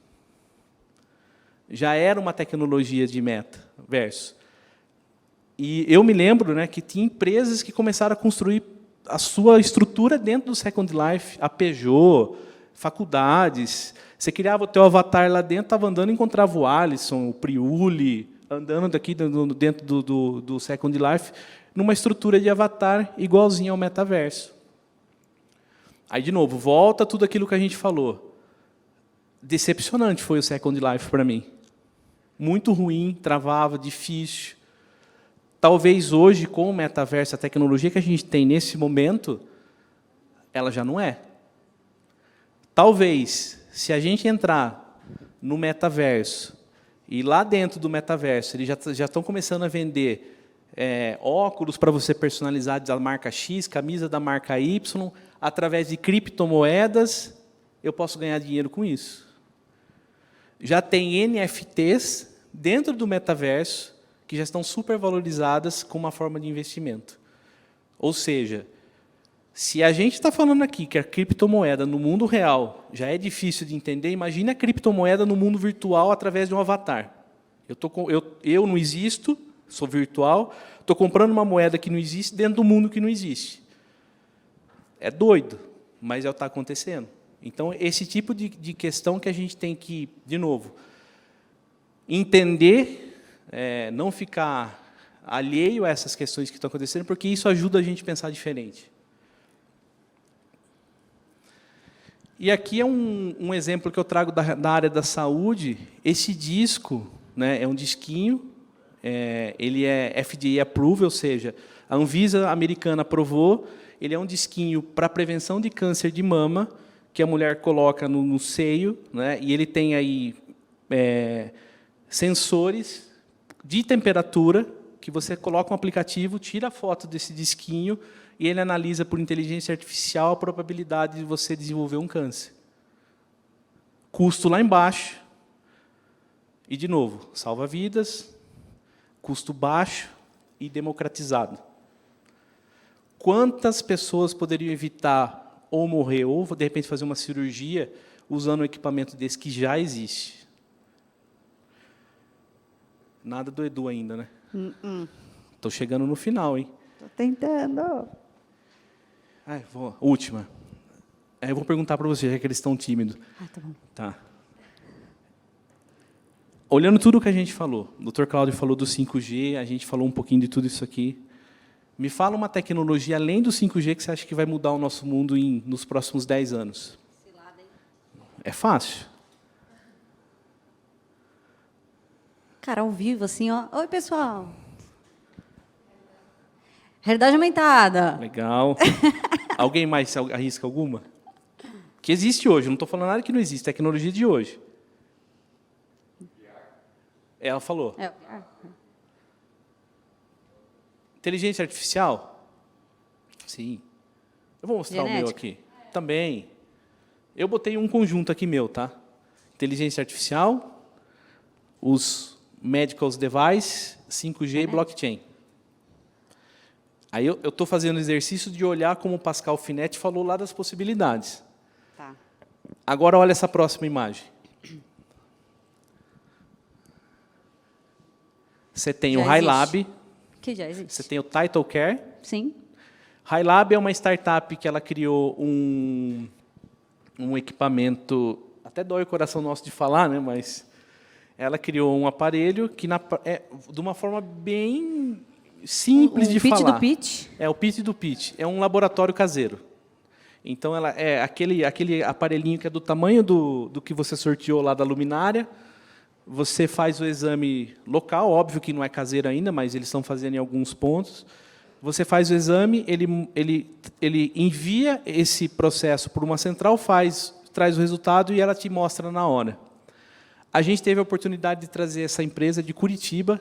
Já era uma tecnologia de metaverso. E eu me lembro, né, que tinha empresas que começaram a construir a sua estrutura dentro do Second Life, a Peugeot, faculdades. Você criava o teu avatar lá dentro, estava andando e encontrava o Alisson, o Priuli, andando daqui dentro do Second Life, numa estrutura de avatar igualzinha ao metaverso. Aí, de novo, volta tudo aquilo que a gente falou. Decepcionante foi o Second Life para mim. muito ruim, travava, difícil. Talvez hoje, com o metaverso, a tecnologia que a gente tem nesse momento, ela já não é. Talvez, se a gente entrar no metaverso, e lá dentro do metaverso, eles já estão começando a vender óculos para você personalizar da marca X, camisa da marca Y, através de criptomoedas, eu posso ganhar dinheiro com isso. Já tem NFTs dentro do metaverso, que já estão supervalorizadas como uma forma de investimento. Ou seja, se a gente está falando aqui que a criptomoeda no mundo real já é difícil de entender, imagine a criptomoeda no mundo virtual através de um avatar. Eu não existo, sou virtual, estou comprando uma moeda que não existe dentro do mundo que não existe. É doido, mas é o que está acontecendo. Então, esse tipo de questão que a gente tem que, de novo, entender, não ficar alheio a essas questões que estão acontecendo, porque isso ajuda a gente a pensar diferente. E aqui é um exemplo que eu trago da área da saúde. Esse disco, né, é um disquinho, ele é FDA approved, ou seja, a Anvisa americana aprovou. Ele é um disquinho para prevenção de câncer de mama, que a mulher coloca no seio, né, e ele tem aí sensores de temperatura, que você coloca um aplicativo, tira a foto desse disquinho, e ele analisa por inteligência artificial a probabilidade de você desenvolver um câncer. Custo lá embaixo. E, de novo, salva vidas, custo baixo e democratizado. Quantas pessoas poderiam evitar ou morrer, ou, de repente, fazer uma cirurgia usando um equipamento desse que já existe? Nada do Edu ainda, né? Estou chegando no final, hein? Estou tentando. Última. Eu vou perguntar para vocês, já que eles estão tímidos. Tá bom. Tá. Olhando tudo o que a gente falou, o Dr. Cláudio falou do 5G, a gente falou um pouquinho de tudo isso aqui. Me fala uma tecnologia, além do 5G, que você acha que vai mudar o nosso mundo nos próximos 10 anos. É fácil. Cara, ao vivo, assim, ó. Oi, pessoal. Realidade aumentada. Legal. Alguém mais arrisca alguma? Que existe hoje, não estou falando nada que não existe, tecnologia de hoje. Ela falou. Inteligência artificial? Sim. Eu vou mostrar o meu aqui. Também. Eu botei um conjunto aqui meu, tá? Inteligência artificial, os medical devices, 5G e blockchain. Aí eu estou fazendo o exercício de olhar como o Pascal Finetti falou lá das possibilidades. Tá. Agora, olha essa próxima imagem. Você tem o HiLab. Que já existe. Você tem o Title Care. Sim. HiLab é uma startup que ela criou um equipamento, até dói o coração nosso de falar, né? Mas ela criou um aparelho que, de uma forma bem simples de falar. O pitch do pitch? O pitch do pitch. É um laboratório caseiro. Então, ela é aquele aparelhinho que é do tamanho do que você sorteou lá da luminária. Você faz o exame local, óbvio que não é caseiro ainda, mas eles estão fazendo em alguns pontos. Você faz o exame, ele envia esse processo por uma central, traz o resultado e ela te mostra na hora. A gente teve a oportunidade de trazer essa empresa de Curitiba.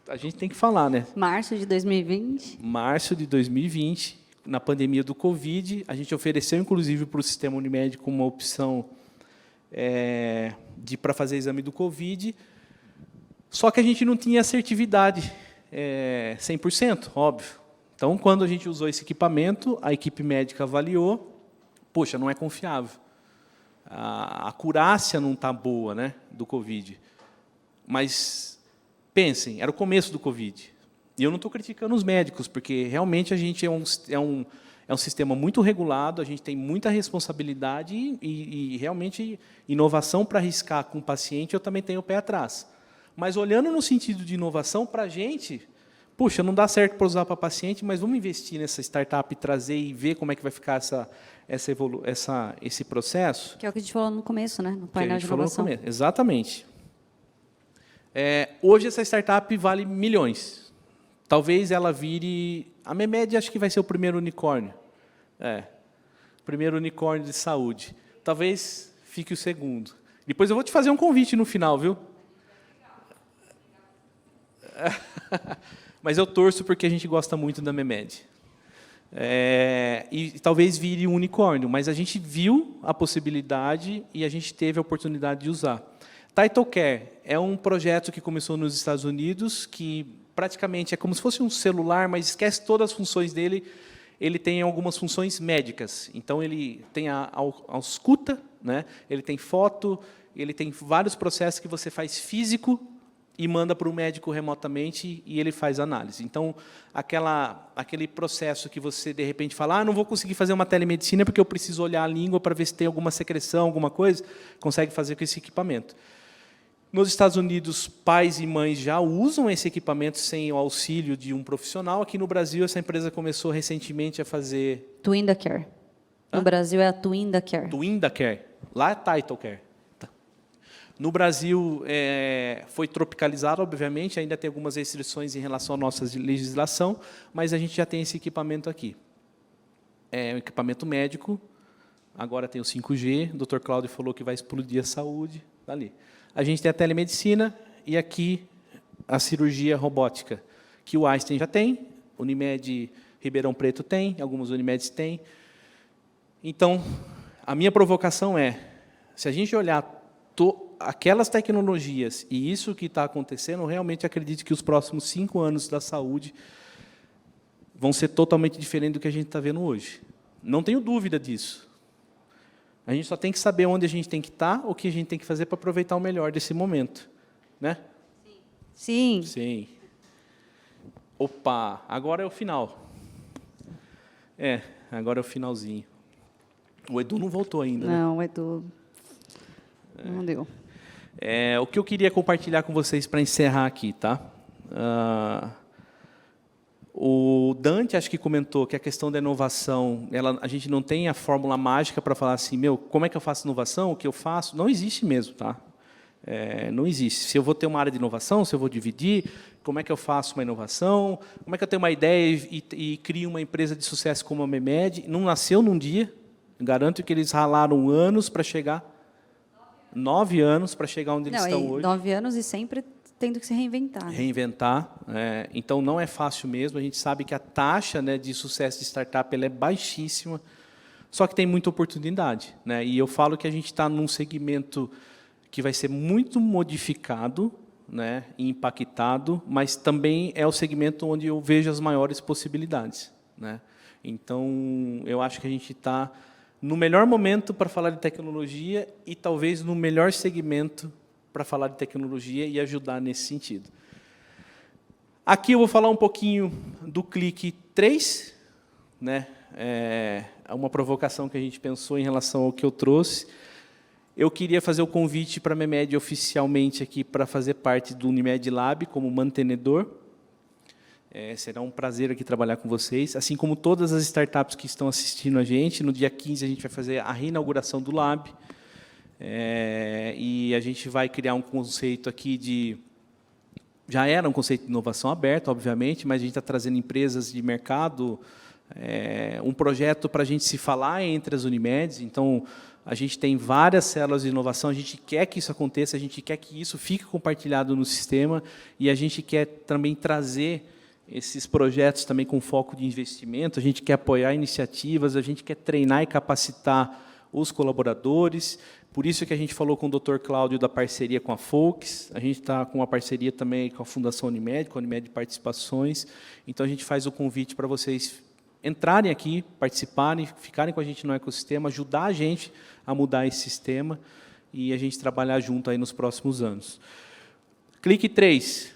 A gente tem que falar, né? Março de 2020. Março de 2020, na pandemia do Covid, a gente ofereceu, inclusive, para o sistema Unimed como uma opção para fazer exame do Covid, só que a gente não tinha assertividade 100%, óbvio. Então, quando a gente usou esse equipamento, a equipe médica avaliou, poxa, não é confiável. A acurácia não está boa, né, do Covid. Mas, pensem, era o começo do Covid. E eu não estou criticando os médicos, porque realmente a gente é um sistema muito regulado, a gente tem muita responsabilidade e realmente inovação para arriscar com o paciente, eu também tenho o pé atrás. Mas olhando no sentido de inovação, para a gente, puxa, não dá certo para usar para paciente, mas vamos investir nessa startup e trazer e ver como é que vai ficar esse processo. Que é o que a gente falou no começo, né? No painel de inovação. Exatamente. Hoje, essa startup vale milhões. Talvez ela vire... A Memed acho que vai ser o primeiro unicórnio. Primeiro unicórnio de saúde. Talvez fique o segundo. Depois eu vou te fazer um convite no final, viu? Mas eu torço porque a gente gosta muito da Memed. E talvez vire um unicórnio, mas a gente viu a possibilidade e a gente teve a oportunidade de usar. TitleCare é um projeto que começou nos Estados Unidos, que praticamente é como se fosse um celular, mas esquece todas as funções dele. Ele tem algumas funções médicas. Então, ele tem a ausculta, né? Ele tem foto, ele tem vários processos que você faz físico e manda para o médico remotamente e ele faz análise. Então, aquele processo que você, de repente, fala, não vou conseguir fazer uma telemedicina porque eu preciso olhar a língua para ver se tem alguma secreção, alguma coisa, consegue fazer com esse equipamento. Nos Estados Unidos, pais e mães já usam esse equipamento sem o auxílio de um profissional. Aqui no Brasil, essa empresa começou recentemente a fazer... TwindaCare. No Brasil é a TwindaCare. TwindaCare. Lá é TitleCare. No Brasil, foi tropicalizado, obviamente, ainda tem algumas restrições em relação à nossa legislação, mas a gente já tem esse equipamento aqui. É um equipamento médico, agora tem o 5G, o Dr. Cláudio falou que vai explodir a saúde, está ali. A gente tem a telemedicina e aqui a cirurgia robótica, que o Einstein já tem, Unimed Ribeirão Preto tem, algumas Unimeds têm. Então, a minha provocação se a gente olhar aquelas tecnologias e isso que está acontecendo, eu realmente acredito que os próximos 5 anos da saúde vão ser totalmente diferentes do que a gente está vendo hoje. Não tenho dúvida disso. A gente só tem que saber onde a gente tem que estar, o que a gente tem que fazer para aproveitar o melhor desse momento. Né? Sim. Sim. Opa, agora é o final. Agora é o finalzinho. O Edu não voltou ainda, né? Não, o Edu não deu. O que eu queria compartilhar com vocês para encerrar aqui, tá? O Dante, acho que comentou que a questão da inovação, a gente não tem a fórmula mágica para falar assim, como é que eu faço inovação, o que eu faço? Não existe mesmo, tá? Não existe. Se eu vou ter uma área de inovação, se eu vou dividir, como é que eu faço uma inovação, como é que eu tenho uma ideia e crio uma empresa de sucesso como a Memed? Não nasceu num dia, garanto que eles ralaram anos para chegar, 9 anos para chegar onde eles estão hoje. 9 anos e sempre tendo que se reinventar. Né? Reinventar. Então, não é fácil mesmo. A gente sabe que a taxa, né, de sucesso de startup ela é baixíssima, só que tem muita oportunidade. Né? E eu falo que a gente está num segmento que vai ser muito modificado, né, e impactado, mas também é o segmento onde eu vejo as maiores possibilidades. Né? Então, eu acho que a gente está no melhor momento para falar de tecnologia e talvez no melhor segmento para falar de tecnologia e ajudar nesse sentido. Aqui eu vou falar um pouquinho do Clique 3, né? É uma provocação que a gente pensou em relação ao que eu trouxe. Eu queria fazer o convite para a Memed oficialmente aqui para fazer parte do Unimed Lab como mantenedor. Será um prazer aqui trabalhar com vocês, assim como todas as startups que estão assistindo a gente. No dia 15 a gente vai fazer a reinauguração do Lab. E a gente vai criar um conceito aqui de... Já era um conceito de inovação aberta, obviamente, mas a gente está trazendo empresas de mercado, um projeto para a gente se falar entre as Unimeds. Então, a gente tem várias células de inovação, a gente quer que isso aconteça, a gente quer que isso fique compartilhado no sistema e a gente quer também trazer esses projetos também com foco de investimento, a gente quer apoiar iniciativas, a gente quer treinar e capacitar os colaboradores. Por isso que a gente falou com o Dr. Cláudio da parceria com a Folks, a gente está com uma parceria também com a Fundação Unimed, com a Unimed Participações. Então, a gente faz o convite para vocês entrarem aqui, participarem, ficarem com a gente no ecossistema, ajudar a gente a mudar esse sistema e a gente trabalhar junto aí nos próximos anos. Clique 3.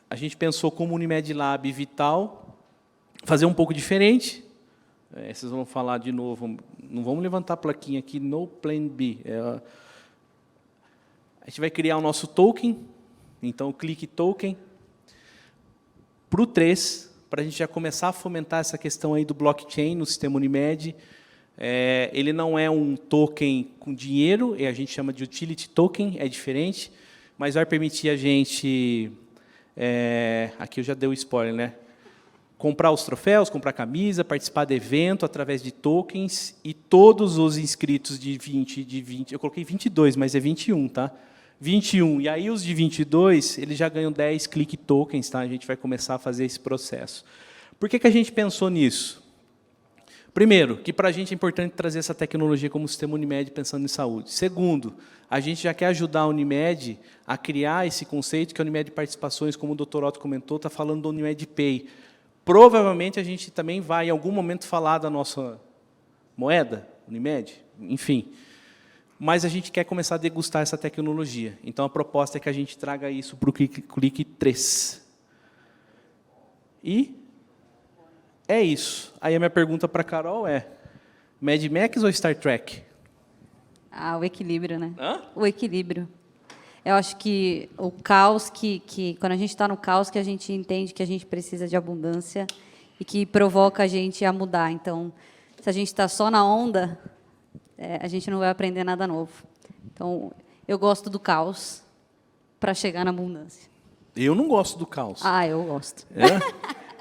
A gente pensou como Unimed Lab Vital, fazer um pouco diferente. Vocês vão falar de novo, não vamos levantar a plaquinha aqui, no Plan B. A gente vai criar o nosso token, então, o Clique Token, para o 3, para a gente já começar a fomentar essa questão aí do blockchain no sistema Unimed. Ele não é um token com dinheiro, a gente chama de utility token, é diferente, mas vai permitir a gente, aqui eu já dei o spoiler, né? Comprar os troféus, comprar camisa, participar do evento através de tokens, e todos os inscritos de 20, eu coloquei 22, mas é 21, tá? 21, e aí os de 22, eles já ganham 10 click tokens, tá? A gente vai começar a fazer esse processo. Por que a gente pensou nisso? Primeiro, que para a gente é importante trazer essa tecnologia como sistema Unimed pensando em saúde. Segundo, a gente já quer ajudar a Unimed a criar esse conceito que a Unimed Participações, como o Dr. Otto comentou, está falando do Unimed Pay. Provavelmente a gente também vai, em algum momento, falar da nossa moeda, Unimed, enfim. Mas a gente quer começar a degustar essa tecnologia. Então, a proposta é que a gente traga isso para o Clique 3. E é isso. Aí a minha pergunta para a Carol é, Mad Max ou Star Trek? O equilíbrio, né? Hã? O equilíbrio. Eu acho que o caos, quando a gente está no caos, que a gente entende que a gente precisa de abundância e que provoca a gente a mudar. Então, se a gente está só na onda, a gente não vai aprender nada novo. Então, eu gosto do caos para chegar na abundância. Eu não gosto do caos. Eu gosto.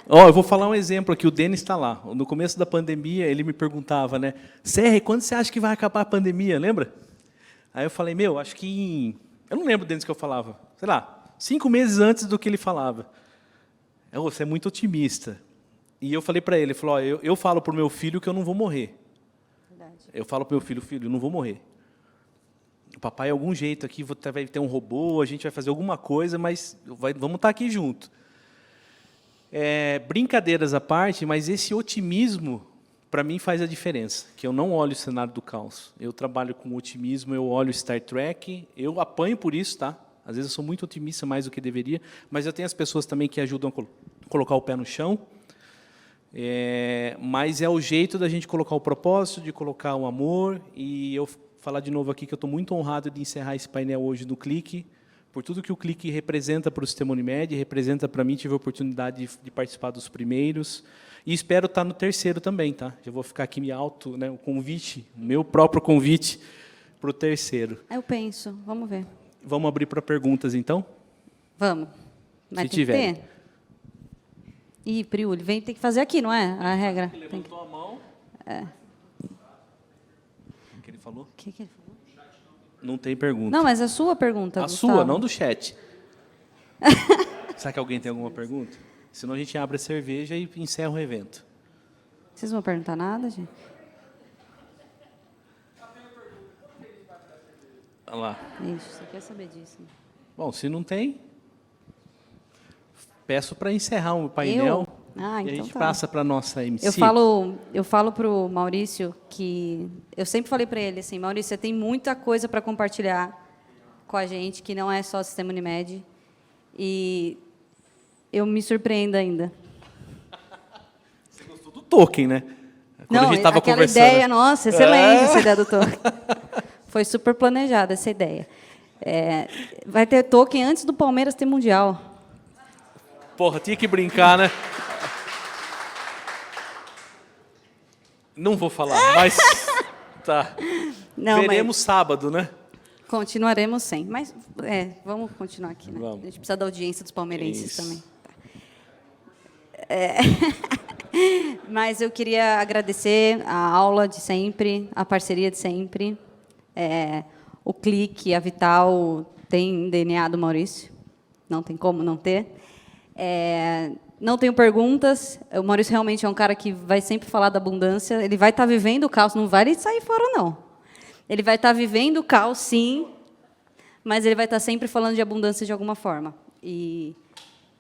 Eu vou falar um exemplo aqui, o Denis está lá. No começo da pandemia, ele me perguntava, né? Serra, quando você acha que vai acabar a pandemia, lembra? Aí eu falei, acho que eu não lembro, Denis, que eu falava. Sei lá, 5 meses antes do que ele falava. Você é muito otimista. E eu falei para ele, falou, eu falo para o meu filho que eu não vou morrer. Verdade. Eu falo para o meu filho, eu não vou morrer. O papai, algum jeito aqui, vai ter um robô, a gente vai fazer alguma coisa, mas vamos estar aqui junto. Brincadeiras à parte, mas esse otimismo, para mim, faz a diferença. Que eu não olho o cenário do caos. Eu trabalho com otimismo, eu olho Star Trek, eu apanho por isso, tá? Às vezes eu sou muito otimista, mais do que deveria, mas eu tenho as pessoas também que ajudam a colocar o pé no chão. Mas é o jeito da gente colocar o propósito, de colocar o amor, e eu falar de novo aqui que eu estou muito honrado de encerrar esse painel hoje no Clique, por tudo que o Clique representa para o sistema Unimed, representa para mim, tive a oportunidade de participar dos primeiros, e espero estar no terceiro também, tá? Já vou ficar aqui o convite, o meu próprio convite para o terceiro. Eu penso, vamos ver. Vamos abrir para perguntas, então? Vamos. Mas se tem tiver. Que ter? Priuli, tem que fazer aqui, não é? A regra. Ele levantou a mão. O que ele falou? O que ele falou? Não tem pergunta. Não, mas a sua pergunta, A Gustavo. sua, não do chat. Será que alguém tem alguma pergunta? Senão a gente abre a cerveja e encerra o evento. Vocês não vão perguntar nada, gente? Olha lá. Isso, você quer saber disso. Bom, se não tem, peço para encerrar o painel. E então a gente tá. passa para a nossa MC. Eu falo para o Maurício que... Eu sempre falei para ele assim, Maurício, você tem muita coisa para compartilhar com a gente, que não é só o Sistema Unimed. E eu me surpreendo ainda. Você gostou do token, né? Quando não, a gente estava aquela conversando. ideia, nossa, excelente essa ideia do token. Foi super planejada essa ideia. Vai ter token antes do Palmeiras ter Mundial. Porra, tinha que brincar, né? Não vou falar, mas tá. Não, veremos sábado, né? Continuaremos sem. Mas vamos continuar aqui, né? Vamos. A gente precisa da audiência dos palmeirenses Isso. também. Mas eu queria agradecer a aula de sempre, a parceria de sempre. O Clique, a Vital tem DNA do Maurício. Não tem como não ter. Não tenho perguntas. O Maurício realmente é um cara que vai sempre falar da abundância. Ele vai estar vivendo o caos. Não vai sair fora, não. Ele vai estar vivendo o caos, sim, mas ele vai estar sempre falando de abundância de alguma forma. E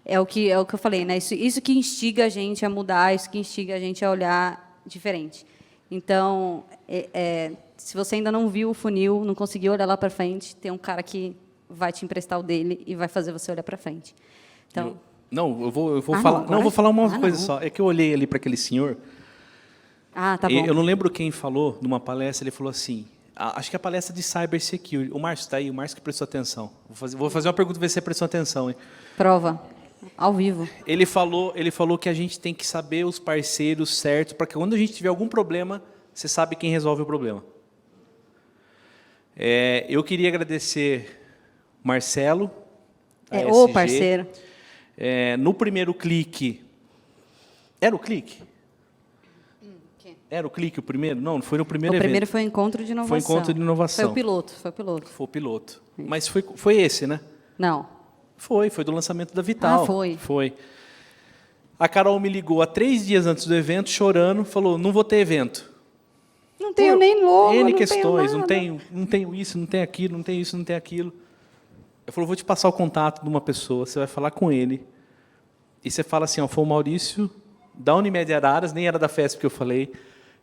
é o que eu falei, né? Isso que instiga a gente a mudar, isso que instiga a gente a olhar diferente. Então, se você ainda não viu o funil, não conseguiu olhar lá para frente, tem um cara que vai te emprestar o dele e vai fazer você olhar para frente. Então, eu vou falar. Não, vou falar uma coisa só. É que eu olhei ali para aquele senhor. Tá bom. Eu não lembro quem falou numa palestra. Ele falou assim. Acho que é a palestra de Cybersecurity. O Márcio está aí, o Márcio que prestou atenção. Vou fazer uma pergunta, ver se você prestou atenção. Hein? Prova. Ao vivo. Ele falou que a gente tem que saber os parceiros certos, para que quando a gente tiver algum problema, você sabe quem resolve o problema. Eu queria agradecer Marcelo, É ASG. o parceiro. No primeiro clique... Era o clique? Era o clique o primeiro? Não foi no primeiro O evento. primeiro foi o encontro de inovação. Foi encontro de inovação. Foi o piloto. Foi o piloto. Mas foi esse, né? Não. Foi do lançamento da Vital. Ah, foi. Foi. A Carol me ligou há 3 dias antes do evento, chorando, falou, não vou ter evento. Não tenho nem logo, N não questões, tenho nada. não tenho isso, não tenho aquilo, não tenho isso, não tenho aquilo. Eu falei, vou te passar o contato de uma pessoa, você vai falar com ele. E você fala assim, ó, foi o Maurício da Unimed Araras, nem era da FESP que eu falei,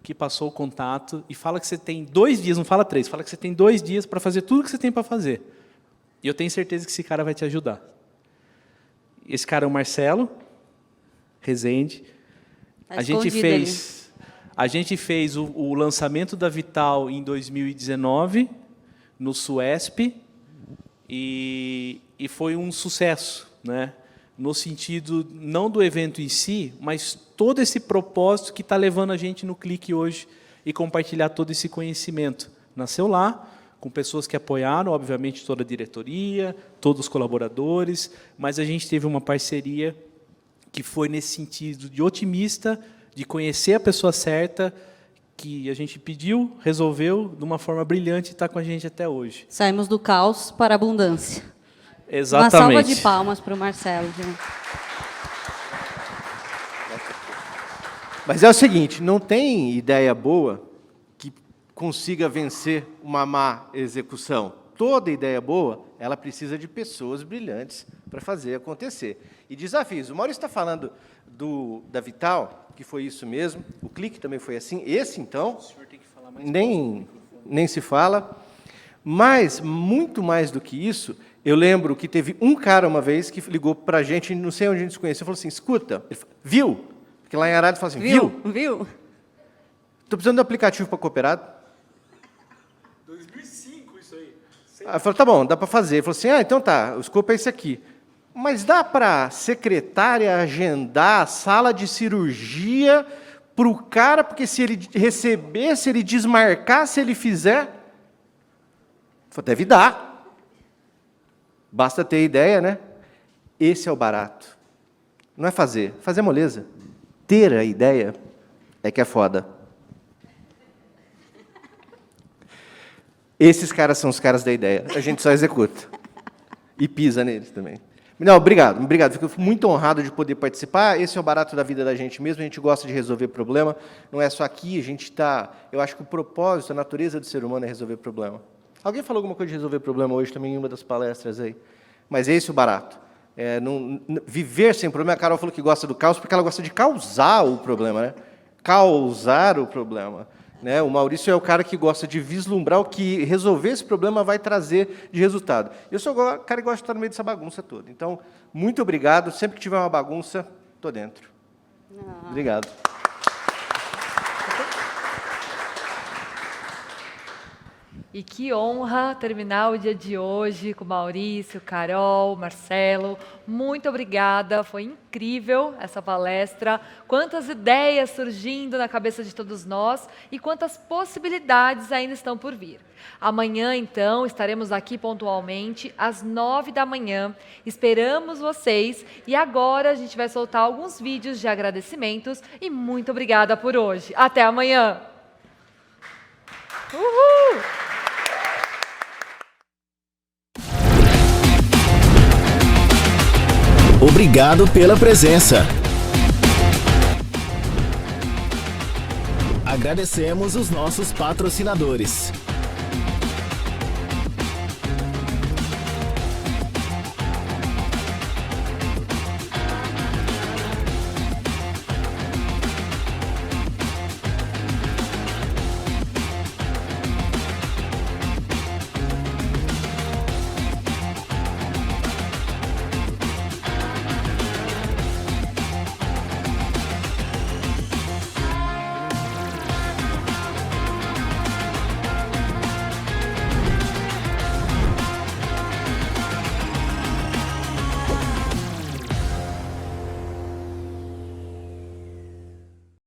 que passou o contato, e fala que você tem 2 dias, não fala 3, fala que você tem 2 dias para fazer tudo que você tem para fazer. E eu tenho certeza que esse cara vai te ajudar. Esse cara é o Marcelo Rezende. Tá A gente escondido fez o lançamento da Vital em 2019, no SUESP, e foi um sucesso, né? No sentido, não do evento em si, mas todo esse propósito que está levando a gente no Clique hoje e compartilhar todo esse conhecimento. Nasceu lá, com pessoas que apoiaram, obviamente, toda a diretoria, todos os colaboradores, mas a gente teve uma parceria que foi nesse sentido de otimista, de conhecer a pessoa certa, que a gente pediu, resolveu, de uma forma brilhante, e está com a gente até hoje. Saímos do caos para a abundância. Exatamente. Uma salva de palmas para o Marcelo. Mas é o seguinte, não tem ideia boa que consiga vencer uma má execução. Toda ideia boa, ela precisa de pessoas brilhantes para fazer acontecer. E desafios. O Maurício está falando da Vital, que foi isso mesmo. O Clique também foi assim. Esse, então, nem se fala. Mas, muito mais do que isso, eu lembro que teve um cara uma vez que ligou para a gente, não sei onde a gente se conheceu, falou assim, escuta, ele falou, viu? Porque lá em Araras fala assim, viu? Viu? Estou precisando de um aplicativo para cooperado. 2005, isso aí. Aí eu falei, tá bom, dá para fazer. Ele falou assim, então tá, o escopo é esse aqui. Mas dá para a secretária agendar a sala de cirurgia para o cara, porque se ele receber, se ele desmarcar, se ele fizer... Eu falei, deve dar. Basta ter ideia, né? Esse é o barato. Não é fazer. Fazer é moleza. Ter a ideia é que é foda. Esses caras são os caras da ideia. A gente só executa. E pisa neles também. Não, obrigado. Fico muito honrado de poder participar. Esse é o barato da vida da gente mesmo. A gente gosta de resolver problema. Não é só aqui. A gente está... Eu acho que o propósito, a natureza do ser humano é resolver problema. Alguém falou alguma coisa de resolver problema hoje também em uma das palestras aí. Mas esse é o barato. Viver sem problema. A Carol falou que gosta do caos porque ela gosta de causar o problema, né? Causar o problema. Né? O Maurício é o cara que gosta de vislumbrar o que resolver esse problema vai trazer de resultado. Eu sou o cara que gosta de estar no meio dessa bagunça toda. Então, muito obrigado. Sempre que tiver uma bagunça, estou dentro. Obrigado. E que honra terminar o dia de hoje com Maurício, Carol, Marcelo. Muito obrigada, foi incrível essa palestra. Quantas ideias surgindo na cabeça de todos nós e quantas possibilidades ainda estão por vir. Amanhã, então, estaremos aqui pontualmente às 9 da manhã. Esperamos vocês e agora a gente vai soltar alguns vídeos de agradecimentos e muito obrigada por hoje. Até amanhã! Uhul! Obrigado pela presença. Agradecemos os nossos patrocinadores.